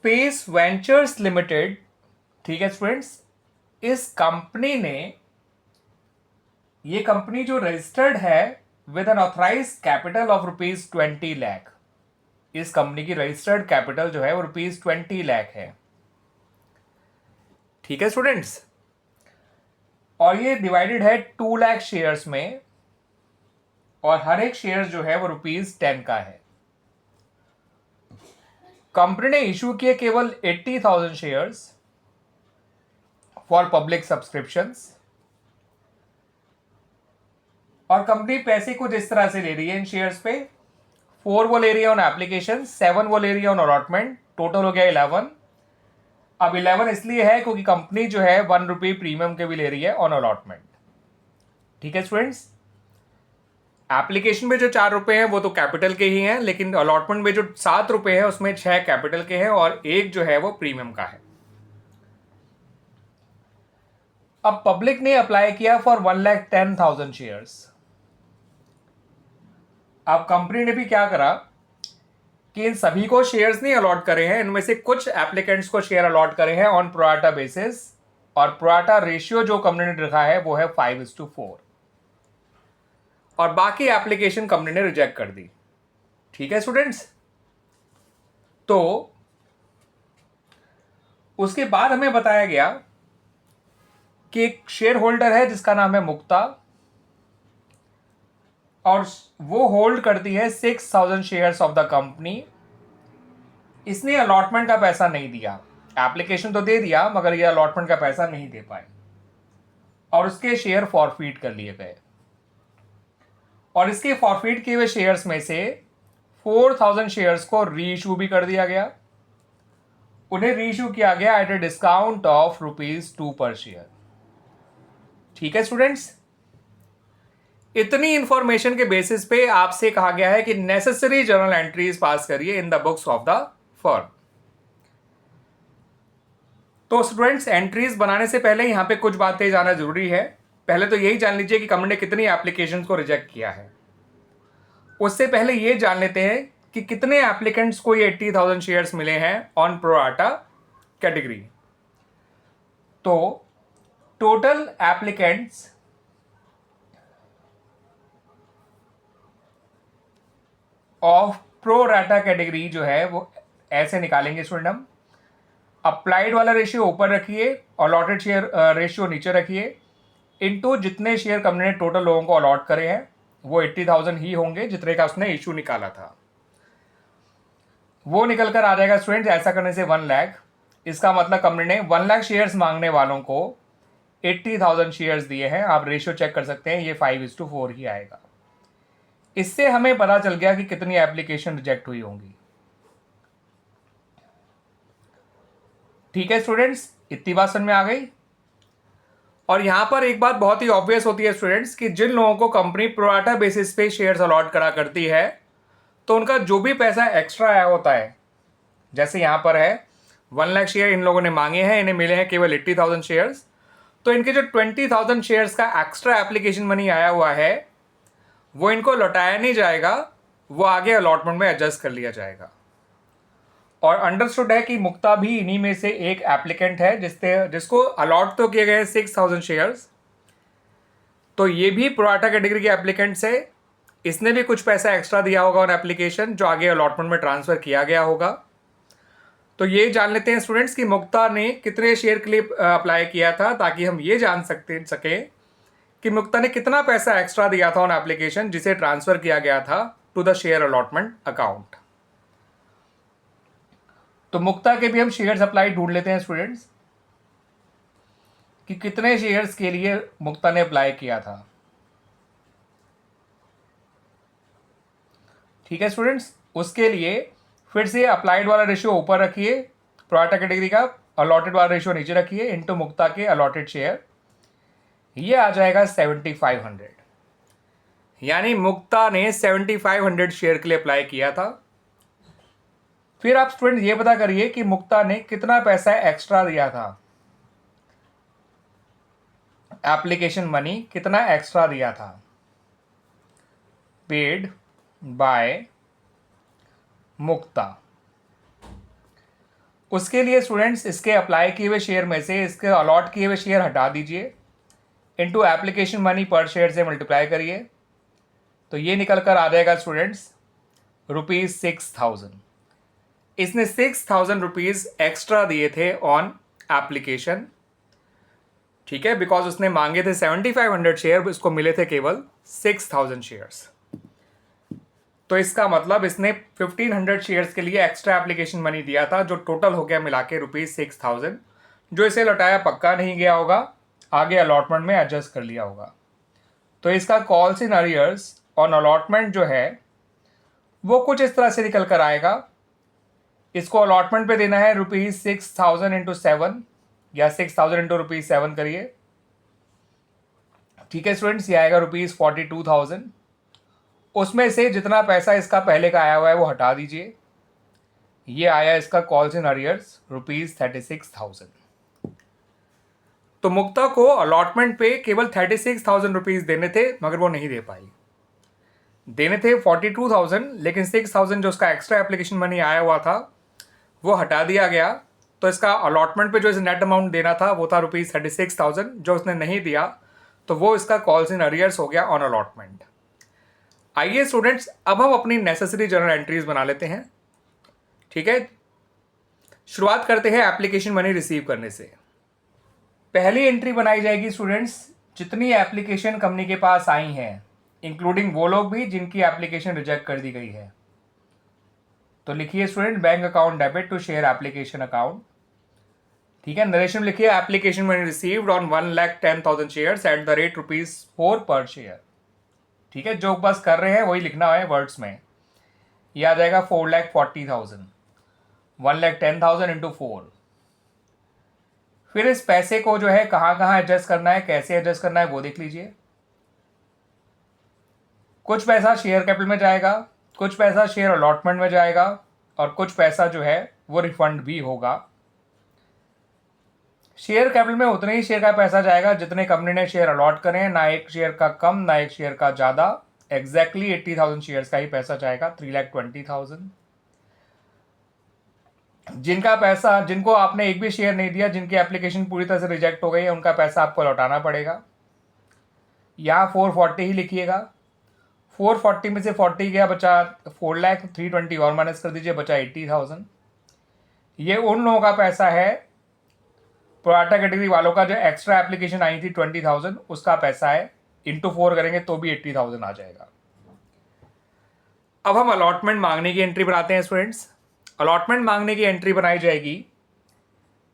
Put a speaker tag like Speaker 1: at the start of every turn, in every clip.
Speaker 1: Space ventures limited, ठीक है students, इस कंपनी ने, ये कंपनी जो रजिस्टर्ड है with an authorised capital of ₹20 lakh, इस कंपनी की रजिस्टर्ड कैपिटल जो है वो ₹20 लाख है। ठीक है स्टूडेंट्स, और ये डिवाइडेड है 2 लाख शेयर्स में, और हर एक शेयर जो है वो ₹10 का है। कंपनी ने इशू किए केवल 80,000 शेयर्स फॉर पब्लिक सब्सक्रिप्शंस, और कंपनी पैसे कुछ इस तरह से ले रही है इन शेयर्स पे। 4 वो ले रही है ऑन एप्लीकेशन, 7 वो ले रही है ऑन अलॉटमेंट, टोटल हो गया 11। अब 11 इसलिए है क्योंकि कंपनी जो है ₹1 प्रीमियम के भी ले रही है ऑन अलॉटमेंट। ठीक है स्टूडेंट्स, एप्लीकेशन में जो ₹4 हैं वो तो कैपिटल के ही हैं, लेकिन अलॉटमेंट में जो ₹7 हैं उसमें 6 कैपिटल के हैं और 1 जो है वो प्रीमियम का है। अब पब्लिक ने अप्लाई किया फॉर 1,10,000 शेयर्स। अब कंपनी ने भी क्या करा कि इन सभी को शेयर्स नहीं अलॉट करे हैं, इनमें से कुछ एप्लीकेंट्स को शेयर अलॉट करे हैं ऑन प्रोराटा बेसिस, और प्रोराटा रेशियो जो कंपनी ने रखा है वो है 5:4, और बाकी एप्लीकेशन कंपनी ने रिजेक्ट कर दी। ठीक है स्टूडेंट्स, तो उसके बाद हमें बताया गया कि एक शेयर होल्डर है जिसका नाम है मुक्ता, और वो होल्ड करती है 6,000 शेयर्स ऑफ द कंपनी। इसने अलॉटमेंट का पैसा नहीं दिया, एप्लीकेशन तो दे दिया मगर ये अलॉटमेंट का पैसा नहीं दे पाए, और उसके शेयर फॉरफीट कर लिए गए, और इसके फॉरफीट किए हुए शेयर्स में से 4,000 शेयर्स को री इशू भी कर दिया गया। उन्हें री इशू किया गया एट ए डिस्काउंट ऑफ ₹2 पर शेयर। ठीक है स्टूडेंट्स, इतनी इंफॉर्मेशन के बेसिस पे आपसे कहा गया है कि नेसेसरी जर्नल एंट्रीज पास करिए in the books of the firm. तो स्टूडेंट्स, एंट्रीज बनाने से पहले यहां पे कुछ बातें जानना जरूरी है। पहले तो यही जान लीजिए कि कंपनी ने कितनी एप्लीकेशंस को रिजेक्ट किया है। उससे पहले ये जान लेते हैं कि कितने एप्लीकेंट्स को ये 80,000 शेयर्स मिले हैं ऑन प्रोराटा कैटेगरी। तो total applicants of pro rata category जो है वो ऐसे निकालेंगे स्टूडेंट हम। अप्लाइड वाला रेशियो ऊपर रखिए, अलॉटेड शेयर रेशियो नीचे रखिए, इनटू जितने शेयर कंपनी ने टोटल लोगों को अलॉट करे हैं वो 80,000 ही होंगे जितने का उसने इशू निकाला था। वो निकल कर आ जाएगा स्टूडेंट्स, ऐसा करने से 1 लाख। इसका मतलब कंपनी ने 1 लाख शेयर्स मांगने वालों को 80,000 शेयर्स दिए हैं। आप रेशियो चेक कर सकते हैं, ये 5:4 ही आएगा। इससे हमें पता चल गया कि कितनी एप्लीकेशन रिजेक्ट हुई होंगी। ठीक है स्टूडेंट्स, इतनी बात समझ में आ गई। और यहां पर एक बात बहुत ही ऑब्वियस होती है स्टूडेंट्स कि जिन लोगों को कंपनी प्रोराटा बेसिस पे शेयर्स अलॉट करा करती है तो उनका जो भी पैसा एक्स्ट्रा आया होता है, जैसे यहां पर है 1 लाख शेयर इन लोगों ने मांगे हैं, इन्हें मिले हैं केवल 80,000 शेयर्स, तो इनके जो 20,000 शेयर्स का एक्स्ट्रा एप्लीकेशन मनी आया हुआ है वो इनको लौटाया नहीं जाएगा, वो आगे अलॉटमेंट में एडजस्ट कर लिया जाएगा। और अंडरस्टूड है कि मुक्ता भी इन्हीं में से एक एप्लीकेंट है जिसको अलॉट तो किए गए 6,000 शेयर्स, तो ये भी प्रोराटा कैटेगरी के एप्लीकेंट्स है। इसने भी कुछ पैसा एक्स्ट्रा दिया होगा ऑन एप्लीकेशन जो आगे अलॉटमेंट में ट्रांसफर किया गया होगा। तो ये जान लेते हैं स्टूडेंट्स कि मुक्ता ने कितने शेयर के लिए अप्लाई किया था, ताकि हम ये जान सके कि मुक्ता ने कितना पैसा एक्स्ट्रा दिया था ऑन एप्लीकेशन जिसे ट्रांसफर किया गया था to the share allotment account. तो मुक्ता के भी हम शेयर सप्लाई ढूंढ लेते हैं स्टूडेंट्स कि कितने शेयर्स के लिए मुक्ता ने अप्लाई किया था। ठीक है स्टूडेंट्स, उसके लिए फिर से अप्लाइड वाला रेशियो ऊपर रखिए, प्रोराटा कैटेगरी का अलॉटेड वाला रेशियो नीचे रखिए, इनटू मुक्ता के अलॉटेड शेयर, ये आ जाएगा 7,500। यानी मुक्ता ने 7,500 शेयर के लिए अप्लाई किया था। फिर आप स्टूडेंट ये पता करिए कि मुक्ता ने कितना पैसा एक्स्ट्रा दिया था, एप्लीकेशन मनी कितना एक्स्ट्रा दिया था, पेड बाय मुक्ता। उसके लिए स्टूडेंट्स इसके अप्लाई किए हुए शेयर में से इसके अलॉट किए हुए शेयर हटा दीजिए, इनटू एप्लीकेशन मनी पर शेयर से मल्टीप्लाई करिए, तो ये निकल कर आ जाएगा स्टूडेंट्स ₹6,000। इसने ₹6,000 एक्स्ट्रा दिए थे ऑन एप्लीकेशन, ठीक है, बिकॉज उसने मांगे थे 7500 शेयर, उसको मिले थे केवल 6000 शेयर्स। तो इसका मतलब इसने 1500 शेयर्स के लिए एक्स्ट्रा एप्लीकेशन मनी दिया था, जो टोटल हो गया मिला के ₹6,000, जो इसे लौटाया पक्का नहीं गया होगा, आगे अलॉटमेंट में एडजस्ट कर लिया होगा। तो इसका calls in arrears on allotment जो है वो कुछ इस तरह से निकल कर आएगा। इसको अलॉटमेंट पे देना है ₹6,000 इंटू 7 या 6,000 इंटू ₹7 करिए, ठीक है स्टूडेंट्स, ये आएगा ₹42,000। उसमें से जितना पैसा इसका पहले का आया हुआ है वो हटा दीजिए, ये आया इसका कॉल्स इन अरियर्स ₹36,000। तो मुक्ता को अलॉटमेंट पे केवल ₹36,000 देने थे, मगर वो नहीं दे पाई। देने थे 42,000, लेकिन 6,000 जो उसका एक्स्ट्रा एप्लीकेशन मनी आया हुआ था वो हटा दिया गया। तो इसका अलॉटमेंट पे जो इसे नेट अमाउंट देना था वो था ₹36,000, जो उसने नहीं दिया, तो वो इसका कॉल्स इन अरियर्स हो गया ऑन अलॉटमेंट। आइए स्टूडेंट्स, अब हम अपनी नेसेसरी जर्नल एंट्रीज बना लेते हैं, ठीक है। शुरुआत करते हैं एप्लीकेशन मनी रिसीव करने से। पहली एंट्री बनाई जाएगी स्टूडेंट्स, जितनी एप्लीकेशन कंपनी के पास आई हैं, इंक्लूडिंग वो लोग भी जिनकी एप्लीकेशन रिजेक्ट कर दी गई है। तो लिखिए student, bank account debit to share application account, ठीक है। नरेशन में लिखिए application money received on 1,10,000 shares at the rate ₹4 per share, ठीक है। जो बस कर रहे हैं वही लिखना है वर्ड्स में। यह आ जाएगा 4,40,000, 1,10,000 इंटू 4। फिर इस पैसे को जो है कहाँ कहाँ एडजस्ट करना है, कैसे एडजस्ट करना है वो देख लीजिए। कुछ पैसा शेयर कैपिटल में जाएगा, कुछ पैसा शेयर अलॉटमेंट में जाएगा, और कुछ पैसा जो है वो रिफंड भी होगा। शेयर कैपिटल में उतने ही शेयर का पैसा जाएगा जितने कंपनी ने शेयर अलॉट करे हैं, ना एक शेयर का कम ना एक शेयर का ज़्यादा। एग्जैक्टली 80,000 शेयर्स का ही पैसा जाएगा, 3,20,000। जिनका पैसा, जिनको आपने एक भी शेयर नहीं दिया, जिनकी एप्लीकेशन पूरी तरह से रिजेक्ट हो गई है, उनका पैसा आपको लौटाना पड़ेगा। यहाँ 440 ही लिखिएगा। 440 में से 40 गया, बचा 4,03,20 और माइनस कर दीजिए, बचा 80,000। ये उन लोगों का पैसा है, प्रोराटा कैटेगरी वालों का, जो एक्स्ट्रा एप्लीकेशन आई थी 20,000, उसका पैसा है। इंटू 4 करेंगे तो भी 80,000 आ जाएगा। अब हम अलॉटमेंट मांगने की एंट्री बनाते हैं स्टूडेंट्स। अलॉटमेंट मांगने की एंट्री बनाई जाएगी,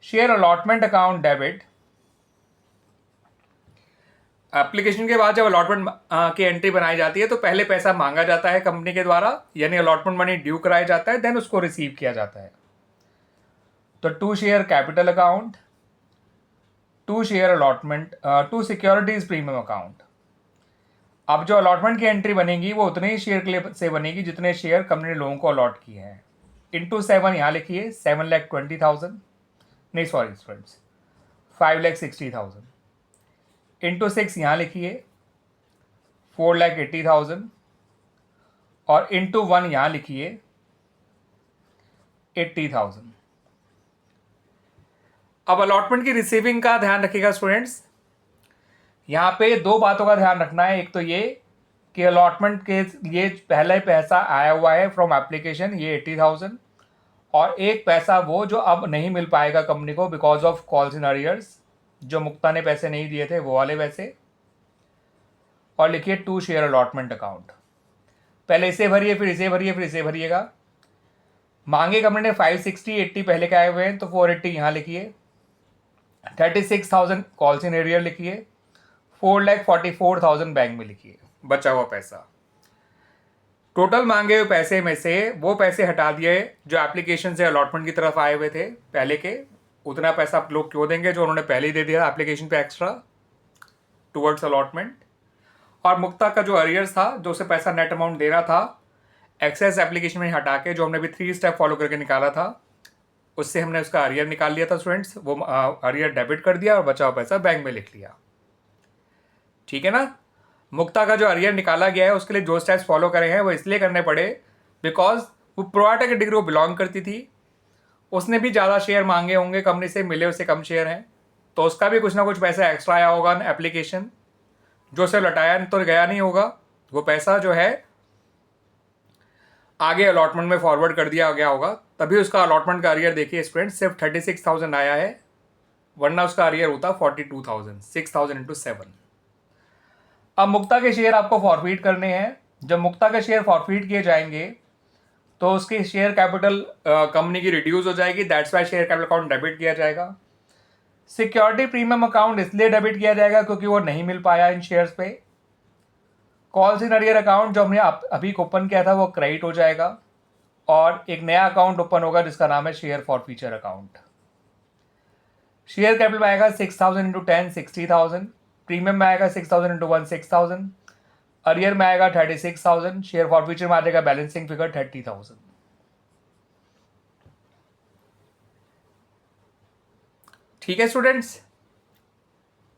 Speaker 1: share allotment account debit. Application के बाद जब अलॉटमेंट की एंट्री बनाई जाती है तो पहले पैसा मांगा जाता है कंपनी के द्वारा, यानी अलॉटमेंट मनी ड्यू कराया जाता है, देन उसको रिसीव किया जाता है। तो to share capital account, to share allotment, to securities premium account. अब जो अलॉटमेंट की एंट्री बनेगी वो उतने ही शेयर के लिए से बनेगी जितने शेयर कंपनी ने लोगों को अलॉट किए हैं। इंटू 7 यहाँ लिखिए, 7,20,000, नहीं सॉरी स्टूडेंट्स, 5,60,000। इंटू 6 यहाँ लिखिए, 4,80,000, और इंटू 1 यहाँ लिखिए, 80,000। अब अलॉटमेंट की रिसीविंग का ध्यान रखिएगा स्टूडेंट्स। यहाँ पे दो बातों का ध्यान रखना है। एक तो ये कि अलॉटमेंट के लिए पहले पैसा आया हुआ है फ्रॉम एप्लीकेशन, ये 80,000, और एक पैसा वो जो अब नहीं मिल पाएगा कंपनी को because of calls in arrears, जो मुक्ता ने पैसे नहीं दिए थे वो वाले पैसे। और लिखिए टू शेयर अलॉटमेंट अकाउंट, पहले इसे भरिए, फिर इसे भरिए, फिर इसे भरिएगा। मांगे कंपनी ने 560, 80 पहले के आए हुए हैं तो 480 यहाँ लिखिए, 36,000 कॉल्स इन एरियर लिखिए, 4,44,000 बैंक में लिखिए, बचा हुआ पैसा। टोटल मांगे हुए पैसे में से वो पैसे हटा दिए जो एप्लीकेशन से अलॉटमेंट की तरफ आए हुए थे पहले के। उतना पैसा आप लोग क्यों देंगे जो उन्होंने पहले ही दे दिया एप्लीकेशन पे एक्स्ट्रा टुवर्ड्स अलॉटमेंट। और मुक्ता का जो अरियर्स था, जो उसे पैसा नेट अमाउंट देना था, एक्सेस एप्लीकेशन में हटा के, जो हमने भी 3 स्टेप फॉलो करके निकाला था, उससे हमने उसका अरियर निकाल लिया था स्टूडेंट्स। वो अरियर डेबिट कर दिया और बचा हुआ पैसा बैंक में लिख लिया, ठीक है ना। मुक्ता का जो अरियर निकाला गया है उसके लिए जो स्टेप्स फॉलो करे हैं वो इसलिए करने पड़े बिकॉज वो प्रोराटा कैटेगरी को बिलोंग करती थी, उसने भी ज़्यादा शेयर मांगे होंगे कंपनी से, मिले उसे कम शेयर हैं, तो उसका भी कुछ ना कुछ पैसा एक्स्ट्रा आया होगा एप्लीकेशन, जो उसे लौटाया तो गया नहीं होगा, वो पैसा जो है आगे अलॉटमेंट में फॉरवर्ड कर दिया गया होगा, तभी उसका अलॉटमेंट का अरियर देखिए स्टूडेंट सिर्फ 36,000 आया है, वरना उसका अरियर होता 42,000, 6,000 इंटू 7। अब मुक्ता के शेयर आपको फॉरफीट करने हैं। जब मुक्ता के शेयर फॉरफीट किए जाएंगे तो उसकी शेयर कैपिटल कंपनी की रिड्यूस हो जाएगी, that's why share capital account debit किया जाएगा। सिक्योरिटी प्रीमियम अकाउंट इसलिए डेबिट किया जाएगा क्योंकि वो नहीं मिल पाया इन शेयर्स पे। कॉल्स इन अरियर अकाउंट जो हमने अभी ओपन किया था वो क्रेडिट हो जाएगा, और एक नया अकाउंट ओपन होगा जिसका नाम है share for future account. Share capital में आएगा 6,000 इंटू 10 60,000, प्रीमियम में आएगा 6,000 इंटू 1 6,000, अरियर में आएगा 36,000, शेयर फॉर फ्यूचर में आ जाएगा बैलेंसिंग फिगर 30,000। ठीक है स्टूडेंट्स,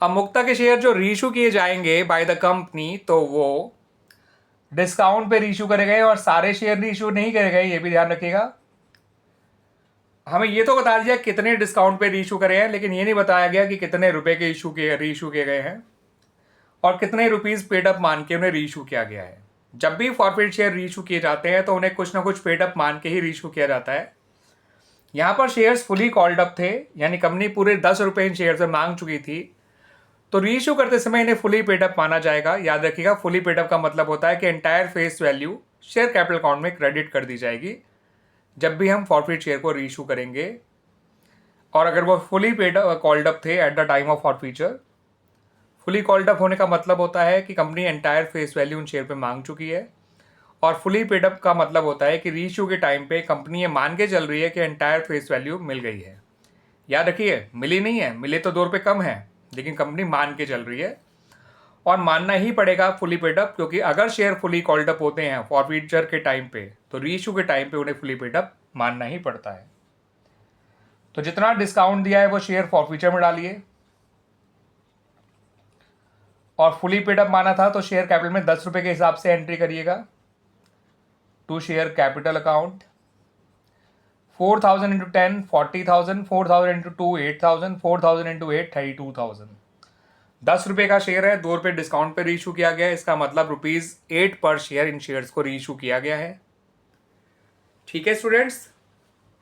Speaker 1: अब मुक्ता के शेयर जो रीइशू किए जाएंगे बाय द कंपनी, तो वो डिस्काउंट पे रीइशू करे गए और सारे शेयर रीइशू नहीं करे गए, ये भी ध्यान रखिएगा। हमें ये तो बता दिया कितने डिस्काउंट पे रीइशू करे हैं, लेकिन ये नहीं बताया गया कि कितने रुपए के रीइशू किए गए हैं और कितने रुपीस पेड अप मान के उन्हें रीइशू किया गया है। जब भी फॉरफिट शेयर रीइशू किए जाते हैं तो उन्हें कुछ ना कुछ पेड अप मान के ही रीइशू किया जाता है। यहाँ पर शेयर्स फुली कॉल्ड अप थे, यानी कंपनी पूरे 10 रुपये इन शेयर से मांग चुकी थी, तो रीइशू करते समय इन्हें फुली पेड अप माना जाएगा। याद रखिएगा, फुली पेड अप का मतलब होता है कि entire face value share capital account में क्रेडिट कर दी जाएगी जब भी हम फॉरफिट शेयर को रीइशू करेंगे। और अगर वो फुली पेड कॉल्ड अप थे at the time of forfeiture, fully called up होने का मतलब होता है कि कंपनी एंटायर फेस वैल्यू उन शेयर पे मांग चुकी है, और फुली पेड अप का मतलब होता है कि रीइशू के टाइम पे कंपनी ये मान के चल रही है कि एंटायर फेस वैल्यू मिल गई है। याद रखिए, मिली नहीं है, मिले तो 2 रुपये कम है, लेकिन कंपनी मान के चल रही है और मानना ही पड़ेगा फुली पेड अप, क्योंकि अगर शेयर फुली कॉल्ड अप होते हैं फॉरफीचर के टाइम पे तो रीइशू के टाइम पे उन्हें फुली पेड अप मानना ही पड़ता है। तो जितना डिस्काउंट दिया है वो शेयर फॉरफीचर में डालिए, और फुली पेड अप माना था तो शेयर कैपिटल में 10 रुपये के हिसाब से एंट्री करिएगा to share capital account. 4,000 into 10 40,000, 4,000 into 2 8,000, 4,000 into 8 32,000। 10 रुपये का शेयर है, 2 रुपये डिस्काउंट पे रीइशू किया गया है, इसका मतलब ₹8 पर शेयर इन शेयर्स को रीइशू किया गया है। ठीक है स्टूडेंट्स,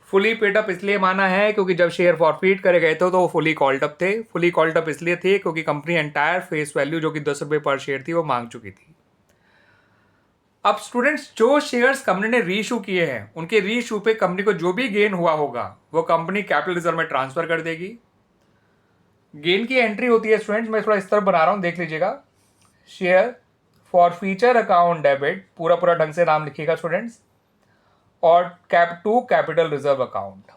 Speaker 1: फुली पेड अप इसलिए माना है क्योंकि जब शेयर फॉरफीट करे गए थे तो वो फुली कॉल्ड अप थे। फुली कॉल्ड अप इसलिए थे क्योंकि कंपनी एंटायर फेस वैल्यू जो कि 10 रुपये पर शेयर थी वो मांग चुकी थी। अब स्टूडेंट्स, जो शेयर्स कंपनी ने रीइशू किए हैं उनके रीइशू पे कंपनी को जो भी गेन हुआ होगा वो कंपनी कैपिटल रिजर्व में ट्रांसफर कर देगी। गेन की एंट्री होती है स्टूडेंट्स, मैं थोड़ा इस तरह बना रहा हूं, देख लीजिएगा। शेयर फॉरफीचर अकाउंट डेबिट, पूरा पूरा ढंग से नाम लिखिएगा स्टूडेंट्स, और कैपिटल रिजर्व अकाउंट।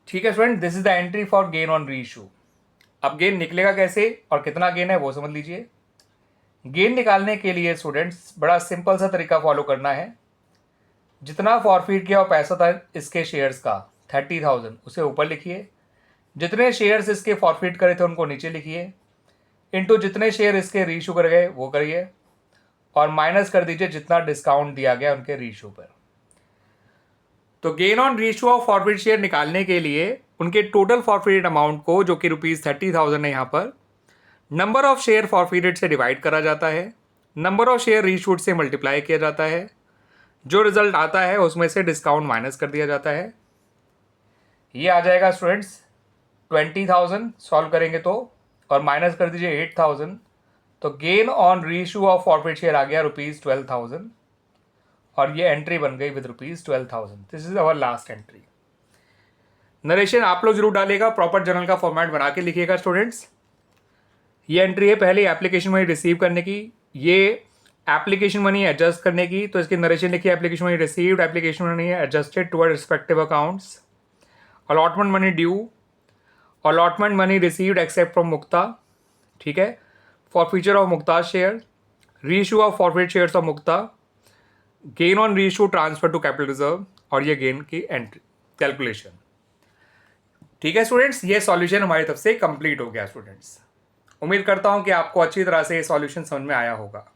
Speaker 1: ठीक है student, this is the entry for gain on reissue. अब गेन निकलेगा कैसे और कितना गेन है वो समझ लीजिए। गेन निकालने के लिए स्टूडेंट्स बड़ा सिंपल सा तरीका फॉलो करना है। जितना फॉरफीट किया और पैसा था इसके शेयर्स का 30,000 उसे ऊपर लिखिए, जितने शेयर्स इसके फॉरफीट करे थे उनको नीचे लिखिए, इनटू जितने शेयर इसके रीइशू कर गए वो करिए, और माइनस कर दीजिए जितना डिस्काउंट दिया गया उनके रीइशू पर। तो gain on reissue of forfeit share निकालने के लिए उनके टोटल फॉरफीटेड अमाउंट को, जो कि ₹30,000 है, यहाँ पर नंबर ऑफ शेयर फॉरफीटेड से डिवाइड करा जाता है, नंबर ऑफ शेयर रीइशूड से मल्टीप्लाई किया जाता है, जो रिजल्ट आता है उसमें से डिस्काउंट माइनस कर दिया जाता है। ये आ जाएगा स्टूडेंट्स 20,000 सॉल्व करेंगे तो, और माइनस कर दीजिए 8,000, तो gain on reissue of forfeit share आ गया ₹12,000, और ये एंट्री बन गई with ₹12,000। This is our last entry. Narration आप लोग जरूर डालिएगा, प्रॉपर जर्नल का फॉर्मेट बना के लिखिएगा स्टूडेंट्स। ये एंट्री है पहले एप्लीकेशन मनी रिसीव करने की, ये एप्लीकेशन मनी एडजस्ट करने की, तो इसकी नरेशन लिखिए application money received, application money adjusted toward respective accounts, allotment money due, allotment money received except from Mukta. ठीक है, forfeiture of Mukta share, reissue of forfeit shares of Mukta, gain on reissue transfer to capital reserve, और ये gain की entry calculation. ठीक है students, ये solution हमारी तरफ से कंप्लीट हो गया स्टूडेंट्स। उम्मीद करता हूं कि आपको अच्छी तरह से ये सॉल्यूशन समझ में आया होगा।